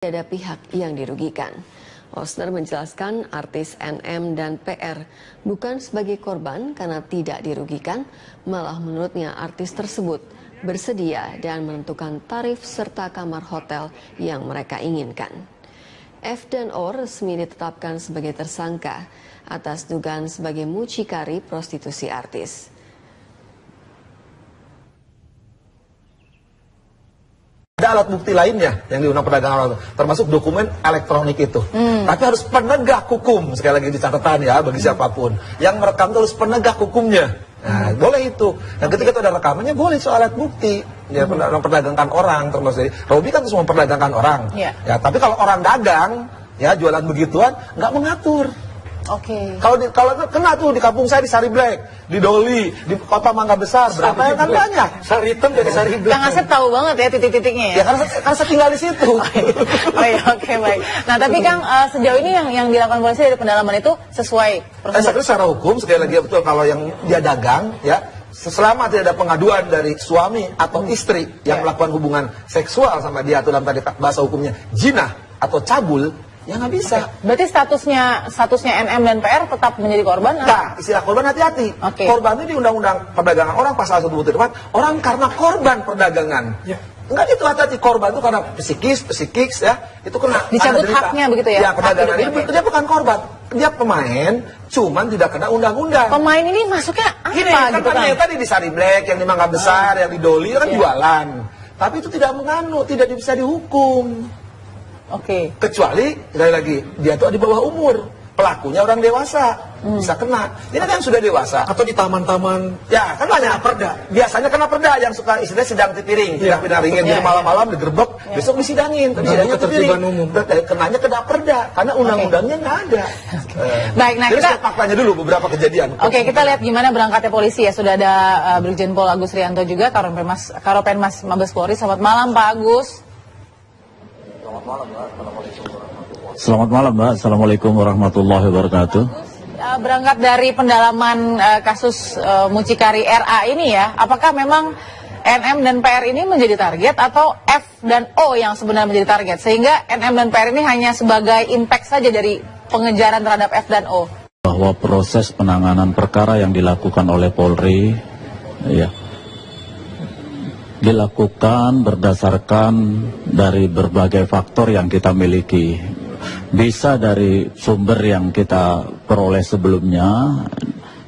Ada pihak yang dirugikan. Osner menjelaskan artis NM dan PR bukan sebagai korban karena tidak dirugikan, malah menurutnya artis tersebut bersedia dan menentukan tarif serta kamar hotel yang mereka inginkan. F dan O resmi ditetapkan sebagai tersangka atas dugaan sebagai mucikari prostitusi artis. Ada alat bukti lainnya yang di Undang Perdagangan Orang, termasuk dokumen elektronik itu. Tapi harus penegak hukum, sekali lagi dicatatkan ya, bagi siapapun. Yang merekam itu harus penegak hukumnya. Nah, boleh itu. Dan ketika itu ada rekamannya, boleh soal alat bukti. Ya, memperdagangkan orang, termasuk dari Robi kan semua memperdagangkan orang. Ya, tapi kalau orang dagang, ya jualan begituan, nggak mengatur. Oke. Kalau kena tuh di kampung saya di Sari Black, di Doli, di Kota Mangga Besar, berapa yang kan banyak. Sari hitam jadi Sari Black. Kang Asep tahu banget ya titik-titiknya ya. Ya karena saya tinggal di situ. Oh iya, oke, baik. Nah tapi Kang, sejauh ini yang dilakukan polisi dari pendalaman itu sesuai prosedur? Saya kira secara hukum sekali lagi betul, kalau yang dia dagang ya, selama tidak ada pengaduan dari suami atau istri yang melakukan hubungan seksual sama dia, atau dalam tadi bahasa hukumnya jinah atau cabul, ya nggak bisa. Berarti statusnya NM dan PR tetap menjadi korban? Nah, istilah korban hati-hati. Korban itu di Undang-Undang Perdagangan Orang pasal 1/4, orang karena korban perdagangan. Enggak, itu hati-hati. Korban itu karena psikis ya, itu kena dicabut haknya begitu ya? Ya, perdagangan itu dia bukan korban, dia pemain, cuman tidak kena undang-undang. Pemain ini masuknya apa Gini, gitu kan? Yang tadi di Sari Black, yang di Mangga Besar, yang di Doli kan jualan. Tapi itu tidak menganu, tidak bisa dihukum. Oke. Kecuali, sekali lagi, dia tuh di bawah umur. Pelakunya orang dewasa, bisa kena. Ini kan sudah dewasa. Atau di taman-taman. Ya, kan banyak perda. Biasanya kena perda yang suka istilahnya sidang tipiring, sidang pidana ringan. Jadi malam-malam digerebek, besok disidangin. Sidangnya tipiring. Kenanya kena perda, karena undang-undangnya nggak ada. Baik, nah jadi kita faktanya dulu beberapa kejadian. Oke, kita lihat gimana berangkatnya polisi ya. Sudah ada Brigjen Pol Agus Rianto juga, Karopenmas Mabes Polri. Selamat malam Pak Agus. Selamat malam Mbak, Assalamualaikum warahmatullahi wabarakatuh. Berangkat dari pendalaman kasus mucikari RA ini ya, apakah memang NM dan PR ini menjadi target atau F dan O yang sebenarnya menjadi target? Sehingga NM dan PR ini hanya sebagai impact saja dari pengejaran terhadap F dan O. Bahwa proses penanganan perkara yang dilakukan oleh Polri ya, dilakukan berdasarkan dari berbagai faktor yang kita miliki. Bisa dari sumber yang kita peroleh sebelumnya,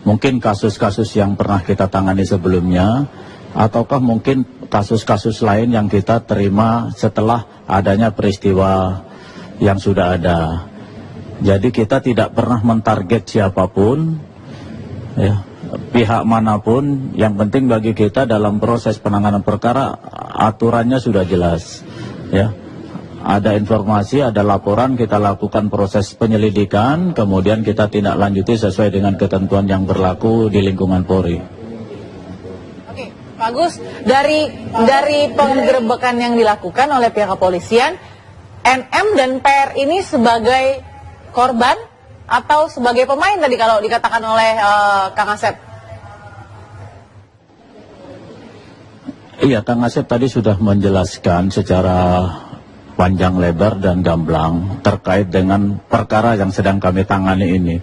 mungkin kasus-kasus yang pernah kita tangani sebelumnya, ataukah mungkin kasus-kasus lain yang kita terima setelah adanya peristiwa yang sudah ada. Jadi kita tidak pernah mentarget siapapun, ya, pihak manapun. Yang penting bagi kita dalam proses penanganan perkara, aturannya sudah jelas, ya. Ada informasi, ada laporan, kita lakukan proses penyelidikan, kemudian kita tindak lanjuti sesuai dengan ketentuan yang berlaku di lingkungan Polri. Oke, Pak Agus, dari penggerebekan yang dilakukan oleh pihak kepolisian, NM dan PR ini sebagai korban atau sebagai pemain tadi kalau dikatakan oleh Kang Asep? Iya, Kang Asep tadi sudah menjelaskan secara panjang lebar dan gamblang terkait dengan perkara yang sedang kami tangani ini.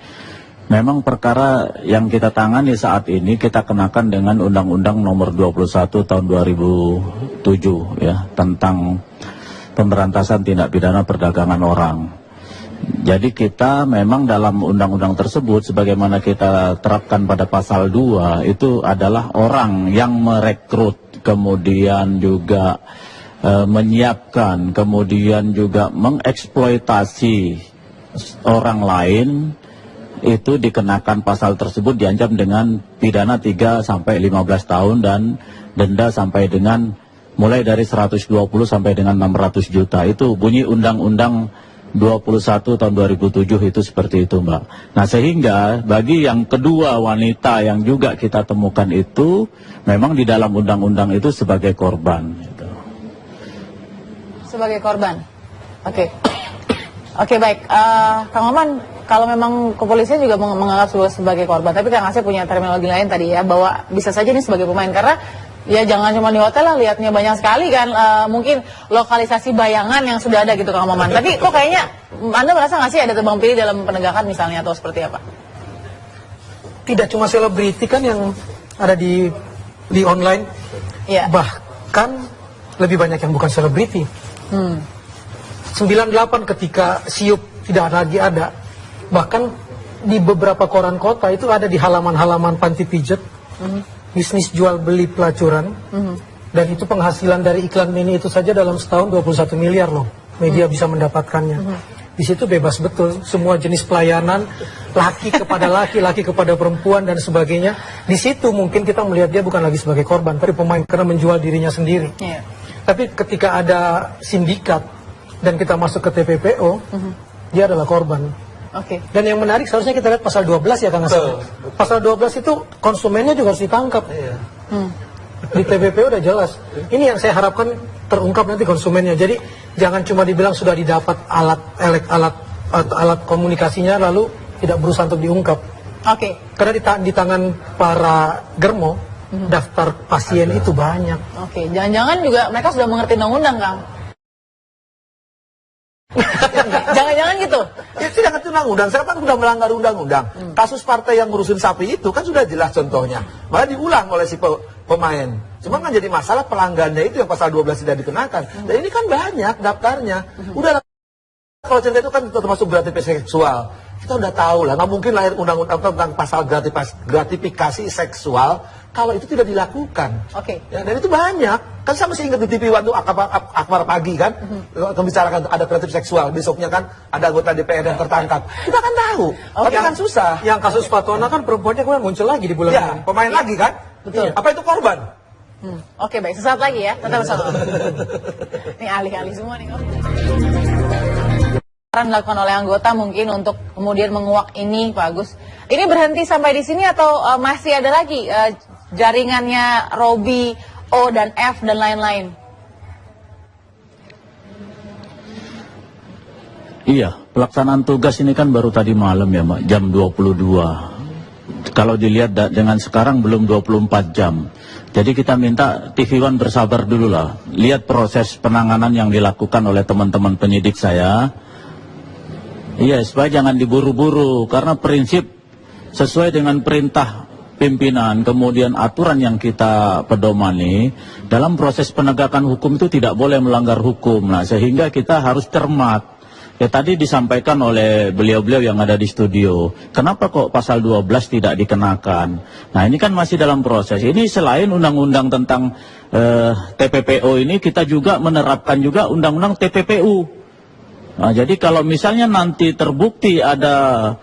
Memang perkara yang kita tangani saat ini kita kenakan dengan Undang-Undang Nomor 21 Tahun 2007 ya, tentang pemberantasan tindak pidana perdagangan orang. Jadi kita memang dalam undang-undang tersebut sebagaimana kita terapkan pada pasal 2 itu adalah orang yang merekrut, kemudian juga menyiapkan, kemudian juga mengeksploitasi orang lain, itu dikenakan pasal tersebut diancam dengan pidana 3 sampai 15 tahun dan denda sampai dengan mulai dari 120 sampai dengan 600 juta. Itu bunyi Undang-Undang 21 tahun 2007 itu seperti itu Mbak. Nah sehingga bagi yang kedua wanita yang juga kita temukan itu memang di dalam undang-undang itu sebagai korban gitu. Sebagai korban. Oke. Oke, baik. Kang Maman, kalau memang kepolisian juga menganggap sebagai korban, tapi Kang Asep punya terminologi lain tadi ya, bahwa bisa saja ini sebagai pemain, karena Ya jangan cuma di hotel lah, lihatnya banyak sekali kan, mungkin lokalisasi bayangan yang sudah ada gitu Kang Maman. Tapi kok kayaknya Anda merasa nggak sih ada tebang pilih dalam penegakan misalnya atau seperti apa? Tidak cuma selebriti kan yang ada di online, Iya. bahkan lebih banyak yang bukan selebriti. 98 ketika siup tidak lagi ada, bahkan di beberapa koran kota itu ada di halaman-halaman panti pijat, bisnis jual beli pelacuran, dan itu penghasilan dari iklan mini itu saja dalam setahun 21 miliar loh, media bisa mendapatkannya. Di situ bebas betul, semua jenis pelayanan, laki kepada laki, laki kepada perempuan dan sebagainya. Di situ mungkin kita melihat dia bukan lagi sebagai korban, tapi pemain karena menjual dirinya sendiri. Iya. Tapi ketika ada sindikat dan kita masuk ke TPPO, dia adalah korban. Oke. Dan yang menarik seharusnya kita lihat pasal 12 ya Kang Asep. Pasal 12 itu konsumennya juga harus ditangkap. Di TPPO udah jelas. Ini yang saya harapkan terungkap nanti konsumennya. Jadi jangan cuma dibilang sudah didapat alat komunikasinya lalu tidak berusaha untuk diungkap. Oke. Karena di tangan para germo daftar pasien itu banyak. Oke. Jangan-jangan juga mereka sudah mengerti undang-undang, Kang. Jangan-jangan gitu. Ya tidak ngerti undang-undang, saya kan sudah melanggar undang-undang. Kasus partai yang ngurusin sapi itu kan sudah jelas contohnya. Malah diulang oleh si pemain. Cuma kan jadi masalah pelanggannya itu yang pasal 12 tidak dikenakan. Dan ini kan banyak daftarnya. Udah kalau cerita itu kan termasuk gratifikasi seksual. Kita udah tahu lah, nggak mungkin lahir undang-undang tentang pasal gratifikasi seksual kalau itu tidak dilakukan. Oke. Ya, dan itu banyak. Kan saya masih ingat di TV One tuh Akbar pagi kan, membicarakan ada kreatif seksual. Besoknya kan ada anggota DPR yang tertangkap. Kita kan tahu, tapi kan susah. Yang kasus Fatona kan perempuannya kemudian muncul lagi di bulan Ya, ini. pemain lagi kan? Betul. Apa itu korban? Oke, baik. Sesaat lagi ya. Tetap bersama. Ini alih-alih semua nih. Dilakukan oleh anggota mungkin untuk kemudian menguak ini, Pak Agus. Ini berhenti sampai di sini atau masih ada lagi jaringannya Robi, O dan F dan lain-lain? Iya, pelaksanaan tugas ini kan baru tadi malam ya, Mbak, jam 22. Kalau dilihat dengan sekarang belum 24 jam. Jadi kita minta TV One bersabar dulu lah. Lihat proses penanganan yang dilakukan oleh teman-teman penyidik saya. Iya, supaya jangan diburu-buru, karena prinsip sesuai dengan perintah pimpinan, kemudian aturan yang kita pedomani, dalam proses penegakan hukum itu tidak boleh melanggar hukum. Nah, sehingga kita harus cermat. Ya tadi disampaikan oleh beliau-beliau yang ada di studio, kenapa kok pasal 12 tidak dikenakan? Nah, ini kan masih dalam proses. Ini selain undang-undang tentang TPPO ini, kita juga menerapkan juga undang-undang TPPU. Nah, jadi kalau misalnya nanti terbukti ada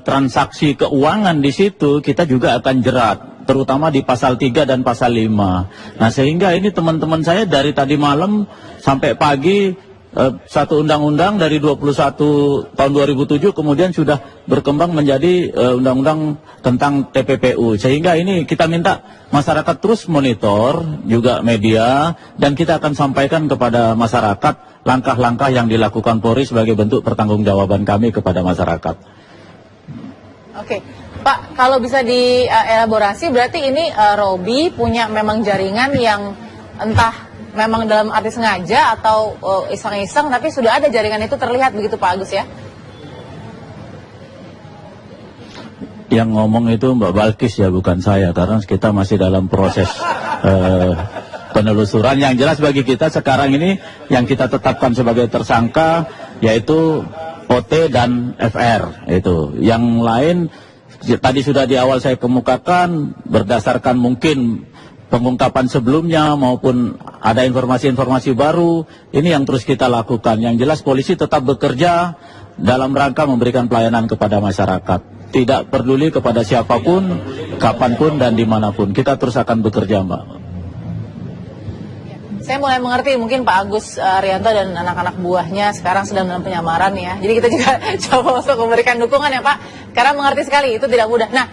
transaksi keuangan di situ, kita juga akan jerat, terutama di pasal 3 dan pasal 5. Nah, sehingga ini teman-teman saya dari tadi malam sampai pagi satu undang-undang dari 21 tahun 2007 kemudian sudah berkembang menjadi undang-undang tentang TPPU. Sehingga ini kita minta masyarakat terus monitor, juga media, dan kita akan sampaikan kepada masyarakat langkah-langkah yang dilakukan Polri sebagai bentuk pertanggungjawaban kami kepada masyarakat. Oke, Pak, kalau bisa dielaborasi, berarti ini Robi punya memang jaringan yang entah memang dalam arti sengaja atau iseng-iseng, tapi sudah ada jaringan itu terlihat begitu Pak Agus ya? Yang ngomong itu Mbak Balkis ya, bukan saya, karena kita masih dalam proses penelusuran. Yang jelas bagi kita sekarang ini yang kita tetapkan sebagai tersangka yaitu OT dan FR. Itu yang lain tadi sudah di awal saya kemukakan berdasarkan mungkin pengungkapan sebelumnya maupun ada informasi-informasi baru, ini yang terus kita lakukan. Yang jelas polisi tetap bekerja dalam rangka memberikan pelayanan kepada masyarakat, tidak peduli kepada siapapun, kapanpun dan dimanapun. Kita terus akan bekerja, Mbak. Saya mulai mengerti mungkin Pak Agus Rianto dan anak-anak buahnya sekarang sedang dalam penyamaran ya. Jadi kita juga coba untuk memberikan dukungan ya Pak. Karena mengerti sekali itu tidak mudah. Nah,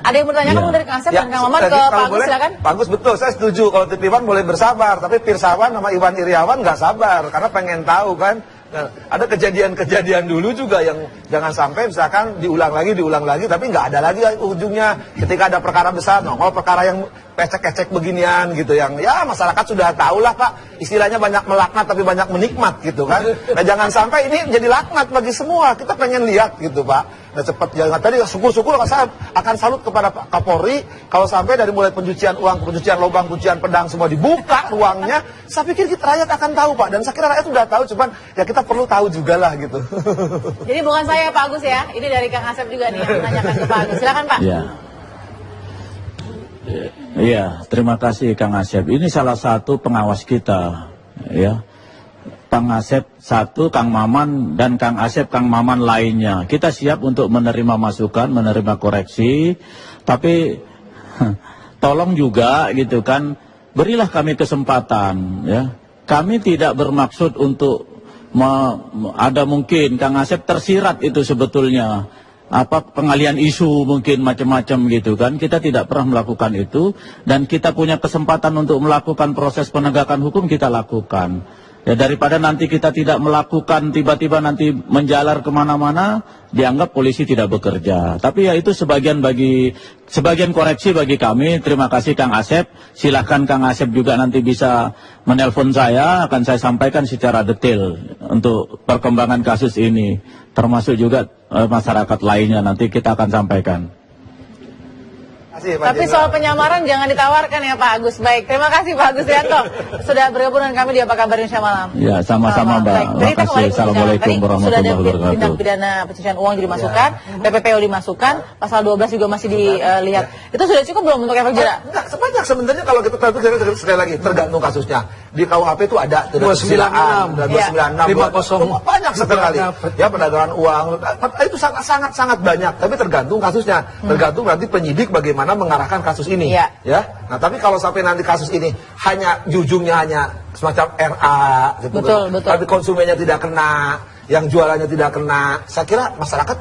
ada yang bertanya kamu dari Kang Asep dan Kang Maman ke Pak Agus, silakan. Pak Agus betul, saya setuju kalau TV One boleh bersabar, tapi Pirsawan sama Iwan Iriawan nggak sabar karena pengen tahu kan Nah, ada kejadian-kejadian dulu juga yang jangan sampai misalkan diulang lagi, tapi nggak ada lagi ujungnya. Ketika ada perkara besar, nongol perkara yang pecek-kecek beginian gitu, yang ya masyarakat sudah tahu lah Pak, istilahnya banyak melaknat tapi banyak menikmat gitu kan. Nah jangan sampai ini jadi laknat bagi semua, kita pengen lihat gitu Pak. Nah cepat, jangan tadi syukur-syukur saya akan salut kepada Pak Kapolri, kalau sampai dari mulai pencucian uang, pencucian lubang, pencucian pedang semua dibuka ruangnya, saya pikir kita rakyat akan tahu Pak, dan saya kira rakyat sudah tahu, cuman ya kita perlu tahu juga lah gitu. Jadi bukan saya Pak Agus ya, ini dari Kang Asep juga nih yang menanyakan ke Pak Agus. Silakan Pak. Iya, terima kasih Kang Asep. Ini salah satu pengawas kita, ya. Kang Asep satu, Kang Maman dan Kang Asep, Kang Maman lainnya. Kita siap untuk menerima masukan, menerima koreksi, tapi tolong juga gitu kan, berilah kami kesempatan, ya. Kami tidak bermaksud untuk ada mungkin Kang Asep tersirat itu sebetulnya pengalian isu mungkin macam-macam gitu kan. Kita tidak pernah melakukan itu, dan kita punya kesempatan untuk melakukan proses penegakan hukum, kita lakukan. Ya daripada nanti kita tidak melakukan, tiba-tiba nanti menjalar kemana-mana, dianggap polisi tidak bekerja. Tapi ya itu sebagian koreksi bagi kami. Terima kasih Kang Asep. Silahkan Kang Asep juga nanti bisa menelpon saya, akan saya sampaikan secara detail untuk perkembangan kasus ini. Termasuk juga masyarakat lainnya nanti kita akan sampaikan. Tapi soal penyamaran jangan ditawarkan ya Pak Agus. Baik, terima kasih Pak Agus Yanto sudah bergabung dengan kami di Apa Kabar Indonesia Malam. Ya, sama-sama Mbak. Terima kasih. Assalamualaikum warahmatullahi wabarakatuh. Sudah ada pidana pencucian uang dimasukkan, PPPO dimasukkan, pasal 12 juga masih dilihat. Itu sudah cukup belum untuk efek jerah? Enggak, sebanyak sebenarnya kalau kita tahu sekali lagi tergantung kasusnya. Di KUHP itu ada 296 dan 296 banyak sekali. Ya perdagangan uang itu sangat banyak, tapi tergantung kasusnya. Tergantung nanti penyidik bagaimana mengarahkan kasus ini, ya. Nah, tapi kalau sampai nanti kasus ini hanya ujungnya hanya semacam RA, gitu, betul. tapi konsumennya tidak kena, yang jualannya tidak kena, saya kira masyarakat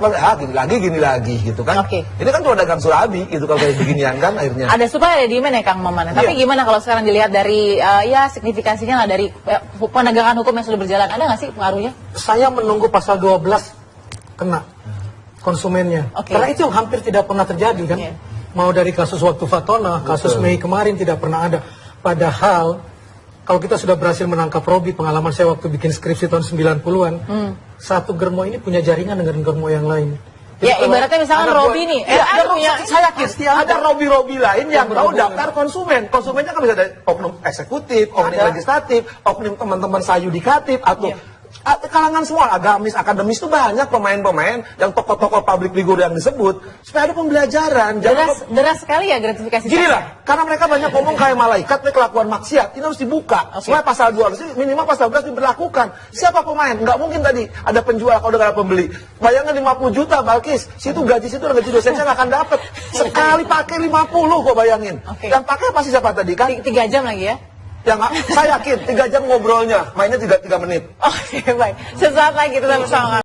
gini lagi, gitu kan? Ini kan pedagang surabi, gitu kalau kayak beginian kan akhirnya. Ada supaya ada demand ya Kang Maman. Tapi gimana kalau sekarang dilihat dari ya signifikansinya lah dari penegakan hukum yang sudah berjalan, ada nggak sih pengaruhnya? Saya menunggu pasal 12 kena konsumennya, karena itu hampir tidak pernah terjadi kan. Mau dari kasus waktu Fatona, kasus Mei kemarin tidak pernah ada. Padahal kalau kita sudah berhasil menangkap Robi, pengalaman saya waktu bikin skripsi tahun 90-an, satu germo ini punya jaringan dengan germo yang lain. Ya ibaratnya misalkan Robi nih, saya yakin ada Robi lain yang tahu daftar konsumen. Konsumennya kan bisa dari oknum eksekutif, oknum legislatif, oknum teman-teman sayudikatif, atau kalangan semua, agamis, akademis itu banyak pemain-pemain yang tokoh-tokoh public figure yang disebut, supaya ada pembelajaran. Deras sekali ya gratifikasi. Gini lah, karena mereka banyak ngomong kayak malaikat, kelakuan maksiat, ini harus dibuka. Supaya pasal 12, minimal pasal 12 diberlakukan. Siapa pemain? Nggak mungkin tadi ada penjual kalau ada pembeli. Bayangkan 50 juta, Balkis. Situ gaji dosennya nggak akan dapat. Sekali pakai 50 kok bayangin. Dan pakai pasti siapa tadi kan? 3 jam lagi ya? Yang saya yakin 3 jam ngobrolnya, mainnya 3 menit. Oke, baik. Sesaat lagi tetap bersama.